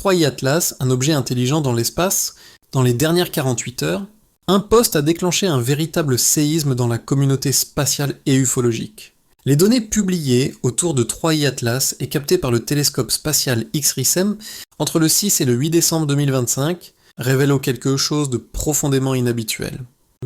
3i Atlas, un objet intelligent dans l'espace, dans les dernières 48 heures, un poste a déclenché un véritable séisme dans la communauté spatiale et ufologique. Les données publiées autour de 3i Atlas et captées par le télescope spatial XRISM entre le 6 et le 8 décembre 2025 révèlent quelque chose de profondément inhabituel.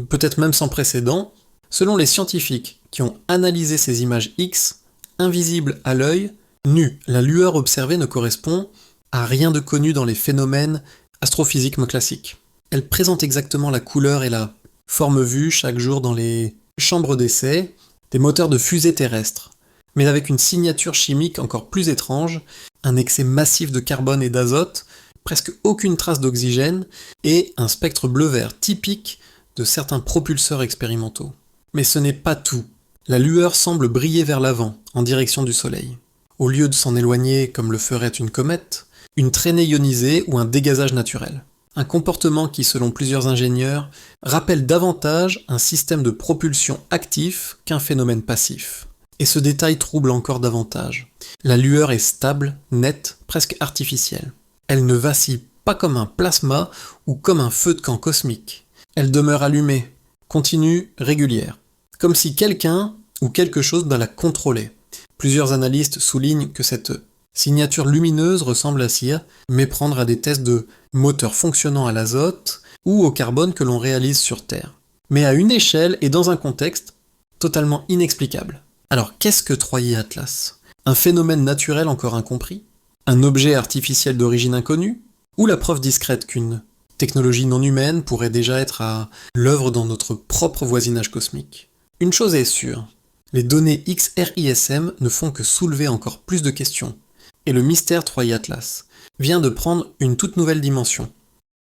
Peut-être même sans précédent, selon les scientifiques qui ont analysé ces images X, invisibles à l'œil, nues, la lueur observée ne correspond à rien de connu dans les phénomènes astrophysiques classiques. Elle présente exactement la couleur et la forme vue chaque jour dans les chambres d'essai des moteurs de fusées terrestres, mais avec une signature chimique encore plus étrange, un excès massif de carbone et d'azote, presque aucune trace d'oxygène, et un spectre bleu-vert typique de certains propulseurs expérimentaux. Mais ce n'est pas tout. La lueur semble briller vers l'avant, en direction du Soleil. Au lieu de s'en éloigner comme le ferait une comète, une traînée ionisée ou un dégazage naturel. Un comportement qui, selon plusieurs ingénieurs, rappelle davantage un système de propulsion actif qu'un phénomène passif. Et ce détail trouble encore davantage. La lueur est stable, nette, presque artificielle. Elle ne vacille pas comme un plasma ou comme un feu de camp cosmique. Elle demeure allumée, continue, régulière. Comme si quelqu'un ou quelque chose la contrôlait. Plusieurs analystes soulignent que cette signature lumineuse ressemble à s'y méprendre à des tests de moteurs fonctionnant à l'azote ou au carbone que l'on réalise sur Terre. Mais à une échelle et dans un contexte totalement inexplicable. Alors qu'est-ce que 3i Atlas ? Un phénomène naturel encore incompris ? Un objet artificiel d'origine inconnue ? Ou la preuve discrète qu'une technologie non humaine pourrait déjà être à l'œuvre dans notre propre voisinage cosmique ? Une chose est sûre, les données XRISM ne font que soulever encore plus de questions. Et le mystère 3i Atlas vient de prendre une toute nouvelle dimension.